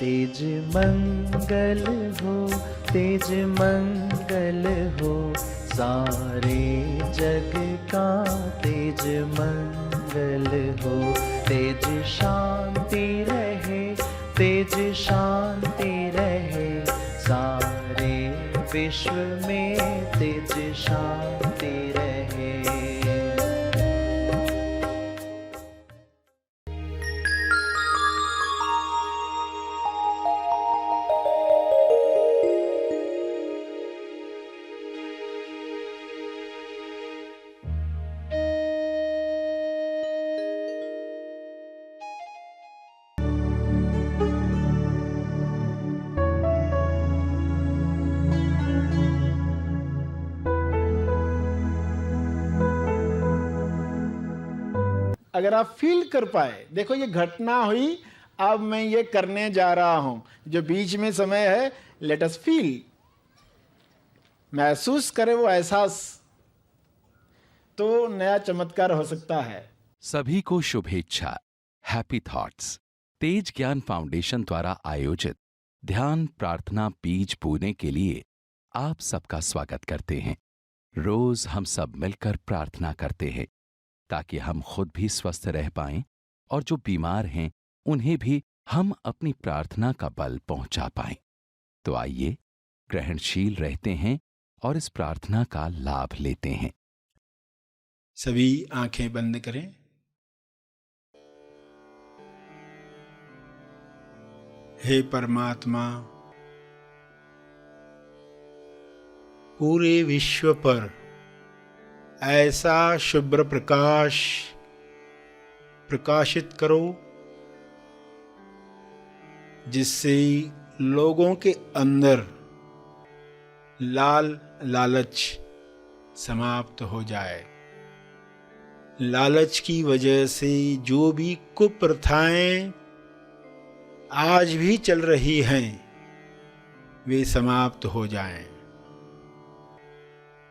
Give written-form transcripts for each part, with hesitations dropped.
तेज मंगल हो, तेज मंगल हो, सारे जग का तेज मंगल हो। तेज शांति रहे, तेज शांति रहे, सारे विश्व में तेज शांति रहे। अगर आप फील कर पाए, देखो ये घटना हुई, अब मैं ये करने जा रहा हूं, जो बीच में समय है, लेट अस फील, महसूस करें वो एहसास, तो नया चमत्कार हो सकता है। सभी को शुभेच्छा। हैप्पी थॉट्स तेज ज्ञान फाउंडेशन द्वारा आयोजित ध्यान प्रार्थना बीज बोने के लिए आप सबका स्वागत करते हैं। रोज हम सब मिलकर प्रार्थना करते हैं ताकि हम खुद भी स्वस्थ रह पाएं और जो बीमार हैं उन्हें भी हम अपनी प्रार्थना का बल पहुंचा पाएं। तो आइए ग्रहणशील रहते हैं और इस प्रार्थना का लाभ लेते हैं। सभी आंखें बंद करें। हे परमात्मा, पूरे विश्व पर ऐसा शुभ्र प्रकाश प्रकाशित करो जिससे लोगों के अंदर लालच समाप्त हो जाए। लालच की वजह से जो भी कुप्रथाएं आज भी चल रही हैं वे समाप्त हो जाएं।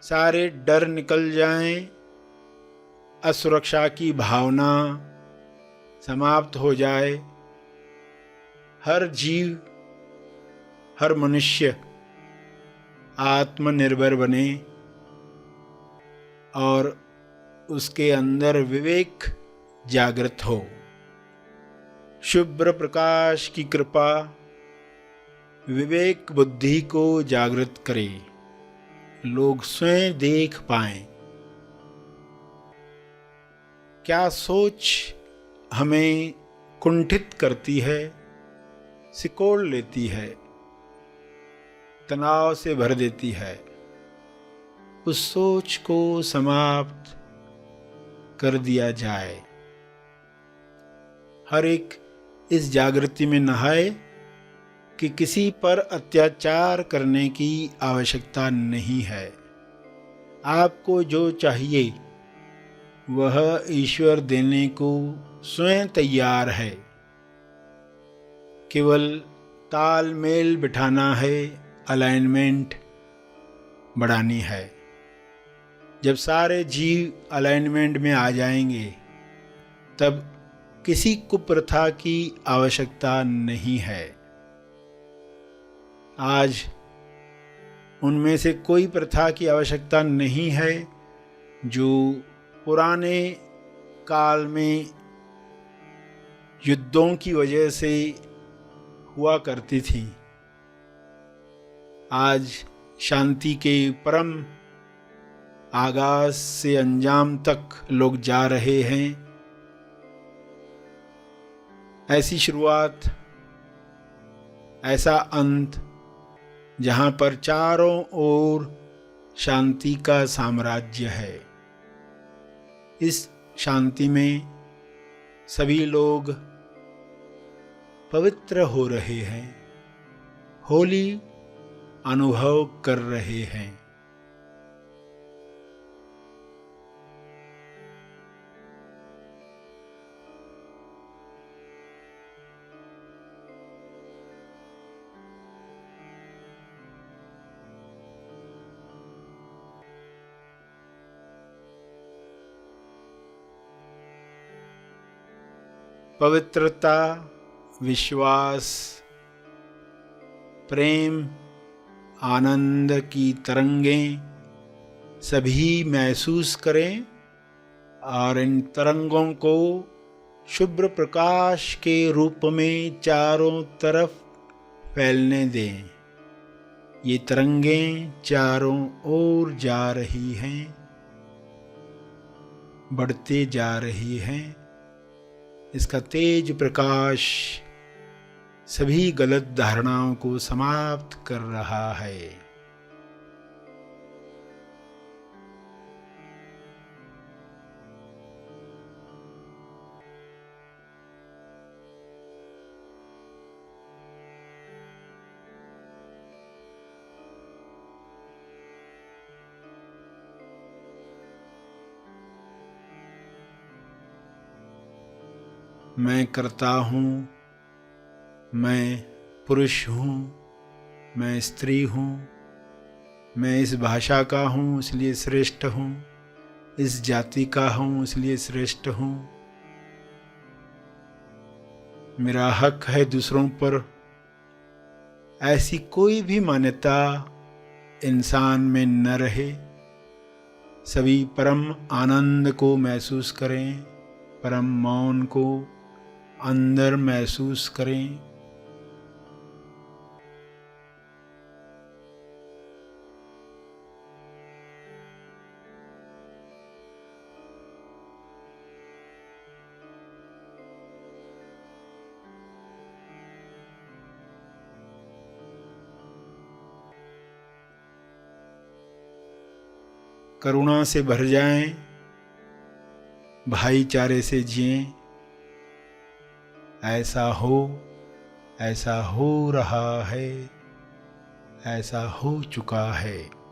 सारे डर निकल जाएं, असुरक्षा की भावना समाप्त हो जाए। हर जीव, हर मनुष्य आत्मनिर्भर बने और उसके अंदर विवेक जागृत हो। शुभ्र प्रकाश की कृपा विवेक बुद्धि को जागृत करे, लोग स्वयं देख पाएं क्या सोच हमें कुंठित करती है, सिकोड़ लेती है, तनाव से भर देती है। उस सोच को समाप्त कर दिया जाए। हर एक इस जागृति में नहाए कि किसी पर अत्याचार करने की आवश्यकता नहीं है। आपको जो चाहिए वह ईश्वर देने को स्वयं तैयार है। केवल तालमेल बिठाना है, अलाइनमेंट बढ़ानी है। जब सारे जीव अलाइनमेंट में आ जाएंगे तब किसी कुप्रथा की आवश्यकता नहीं है। आज उनमें से कोई प्रथा की आवश्यकता नहीं है जो पुराने काल में युद्धों की वजह से हुआ करती थी। आज शांति के परम आगाज से अंजाम तक लोग जा रहे हैं। ऐसी शुरुआत, ऐसा अंत जहां पर चारों ओर शांति का साम्राज्य है। इस शांति में सभी लोग पवित्र हो रहे हैं, होली अनुभव कर रहे हैं। पवित्रता, विश्वास, प्रेम आनंद की तरंगें सभी महसूस करें और इन तरंगों को शुभ्र प्रकाश के रूप में चारों तरफ फैलने दें। ये तरंगें चारों ओर जा रही हैं, बढ़ते जा रही हैं। इसका तेज प्रकाश सभी गलत धारणाओं को समाप्त कर रहा है। मैं करता हूँ, मैं पुरुष हूँ, मैं स्त्री हूँ, मैं इस भाषा का हूँ इसलिए श्रेष्ठ हूँ, इस जाति का हूँ इसलिए श्रेष्ठ हूँ। मेरा हक है दूसरों पर। ऐसी कोई भी मान्यता इंसान में न रहे। सभी परम आनंद को महसूस करें, परम मौन को अंदर महसूस करें। करुणा से भर जाएं, भाईचारे से जिएं। ऐसा हो रहा है, ऐसा हो चुका है।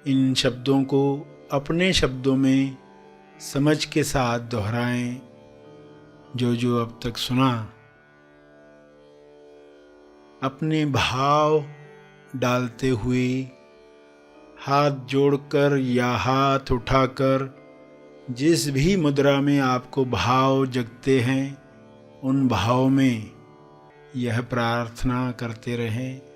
इन शब्दों को अपने शब्दों में समझ के साथ दोहराएं। जो अब तक सुना, अपने भाव डालते हुए हाथ जोड़कर या हाथ उठाकर जिस भी मुद्रा में आपको भाव जगते हैं, उन भाव में यह प्रार्थना करते रहें।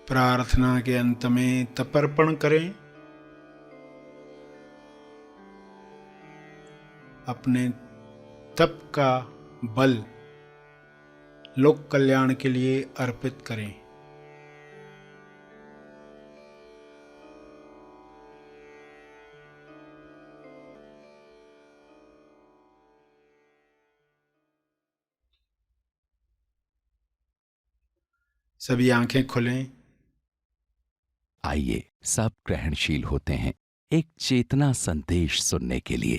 प्रार्थना के अंत में तर्पण करें। अपने तप का बल लोक कल्याण के लिए अर्पित करें। सभी आंखें खोलें। आइए सब ग्रहणशील होते हैं एक चेतना संदेश सुनने के लिए।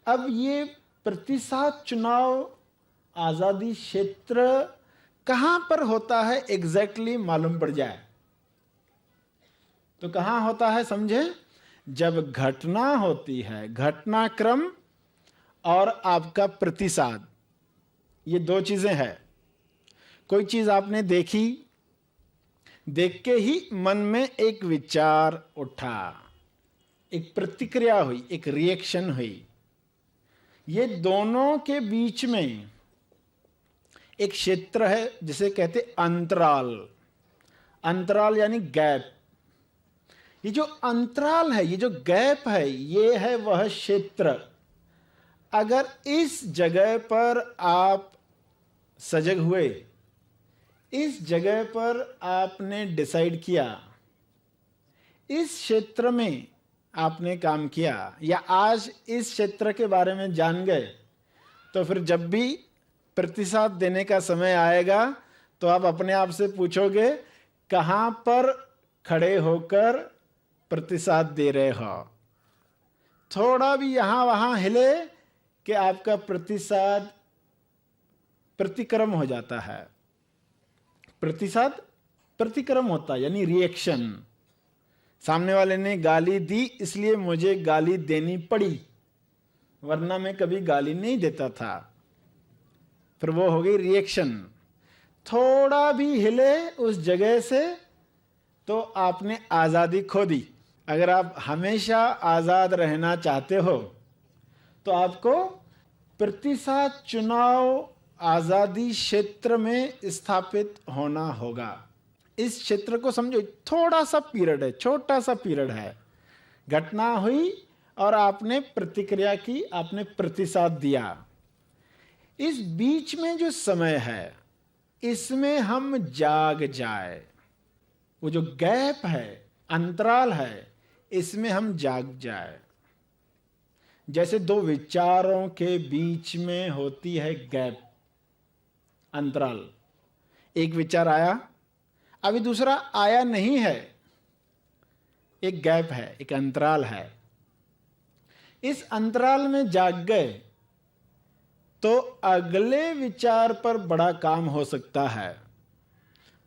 अब ये प्रतिशत चुनाव आजादी क्षेत्र कहां पर होता है एग्जैक्टली मालूम पड़ जाए तो कहां होता है समझे? जब घटना होती है, घटनाक्रम और आपका प्रतिसाद, ये दो चीजें हैं। कोई चीज आपने देखी, देख के ही मन में एक विचार उठा, एक प्रतिक्रिया हुई, एक रिएक्शन हुई। ये दोनों के बीच में एक क्षेत्र है जिसे कहते अंतराल। अंतराल यानी गैप। ये जो अंतराल है, ये जो गैप है, ये है वह क्षेत्र। अगर इस जगह पर आप सजग हुए, इस जगह पर आपने डिसाइड किया, इस क्षेत्र में आपने काम किया, या आज इस क्षेत्र के बारे में जान गए, तो फिर जब भी प्रतिसाद देने का समय आएगा तो आप अपने आप से पूछोगे कहां पर खड़े होकर प्रतिसाद दे रहे हो। थोड़ा भी यहां वहां हिले कि आपका प्रतिसाद प्रतिक्रम हो जाता है। प्रतिसाद प्रतिक्रम होता है, यानी रिएक्शन। सामने वाले ने गाली दी इसलिए मुझे गाली देनी पड़ी, वरना मैं कभी गाली नहीं देता था। फिर वो हो गई रिएक्शन। थोड़ा भी हिले उस जगह से तो आपने आज़ादी खो दी। अगर आप हमेशा आज़ाद रहना चाहते हो तो आपको प्रतिसाद चुनाव आज़ादी क्षेत्र में स्थापित होना होगा। इस क्षेत्र को समझो, थोड़ा सा पीरियड है, छोटा सा पीरियड है। घटना हुई और आपने प्रतिक्रिया की, आपने प्रतिसाद दिया। इस बीच में जो समय है, इसमें हम जाग जाए। वो जो गैप है, अंतराल है, इसमें हम जाग जाए। जैसे दो विचारों के बीच में होती है गैप, अंतराल। एक विचार आया, अभी दूसरा आया नहीं है, एक गैप है, एक अंतराल है। इस अंतराल में जाग गए तो अगले विचार पर बड़ा काम हो सकता है।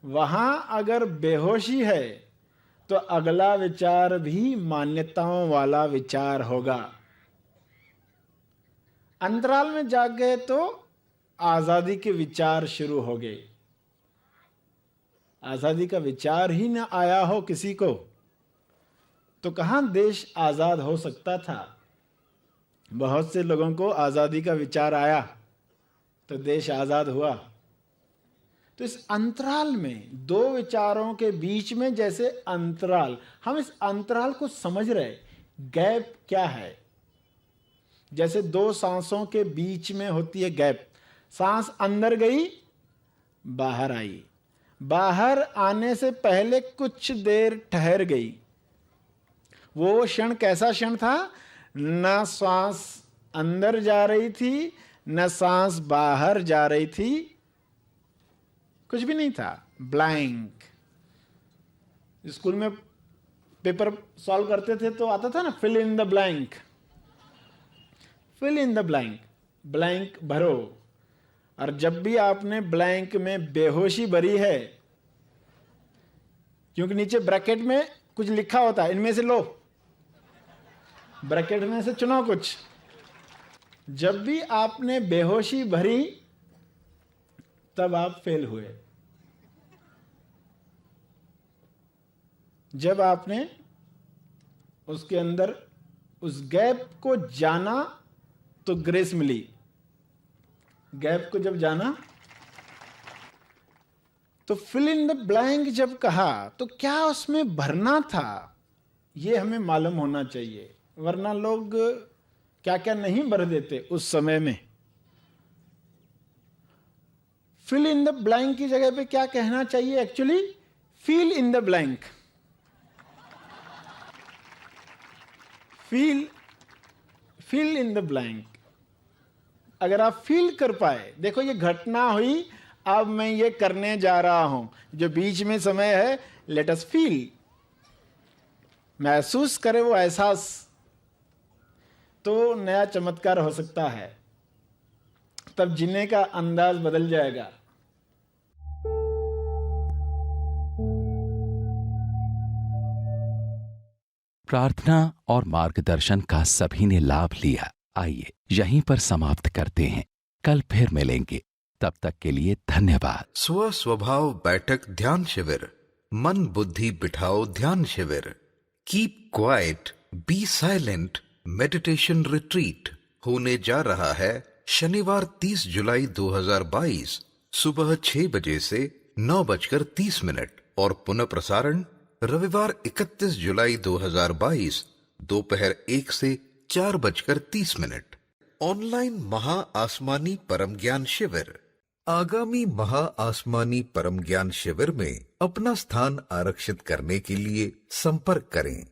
वहां अगर बेहोशी है तो अगला विचार भी मान्यताओं वाला विचार होगा। अंतराल में जाग गए तो आजादी के विचार शुरू हो गए। आजादी का विचार ही न आया हो किसी को तो कहां देश आजाद हो सकता था। बहुत से लोगों को आजादी का विचार आया तो देश आजाद हुआ। तो इस अंतराल में, दो विचारों के बीच में जैसे अंतराल, हम इस अंतराल को समझ रहे। गैप क्या है? जैसे दो सांसों के बीच में होती है गैप। सांस अंदर गई, बाहर आई, बाहर आने से पहले कुछ देर ठहर गई। वो क्षण कैसा क्षण था? न सांस अंदर जा रही थी, न सांस बाहर जा रही थी, कुछ भी नहीं था, ब्लैंक। स्कूल में पेपर सॉल्व करते थे तो आता था ना, fill in the blank. Fill in the blank, blank भरो। और जब भी आपने ब्लैंक में बेहोशी भरी है, क्योंकि नीचे ब्रैकेट में कुछ लिखा होता है, इनमें से लो, ब्रैकेट में से चुनो कुछ। जब भी आपने बेहोशी भरी तब आप फेल हुए। जब आपने उसके अंदर उस गैप को जाना तो ग्रेस मिली। गैप को जब जाना तो फिल इन द ब्लैंक जब कहा तो क्या उसमें भरना था, यह हमें मालूम होना चाहिए। वरना लोग क्या क्या नहीं भर देते उस समय में। फिल इन द ब्लैंक की जगह पे क्या कहना चाहिए actually? Feel in the blank. Feel in the blank. अगर आप फील कर पाए, देखो ये घटना हुई, अब मैं ये करने जा रहा हूं, जो बीच में समय है, लेट अस फील। महसूस करें वो एहसास, तो नया चमत्कार हो सकता है। तब जीने का अंदाज बदल जाएगा। प्रार्थना और मार्गदर्शन का सभी ने लाभ लिया। आइए यहीं पर समाप्त करते हैं। कल फिर मिलेंगे, तब तक के लिए धन्यवाद। स्व स्वभाव बैठक ध्यान शिविर। मन बुद्धि बिठाओ ध्यान शिविर। Keep quiet be silent meditation retreat होने जा रहा है शनिवार 30 जुलाई 2022 सुबह 6 बजे से 9:30 और पुनः प्रसारण रविवार 31 जुलाई 2022 दोपहर 1 से 4:30। ऑनलाइन महा आसमानी परम ज्ञान शिविर। आगामी महा आसमानी परम ज्ञान शिविर में अपना स्थान आरक्षित करने के लिए संपर्क करें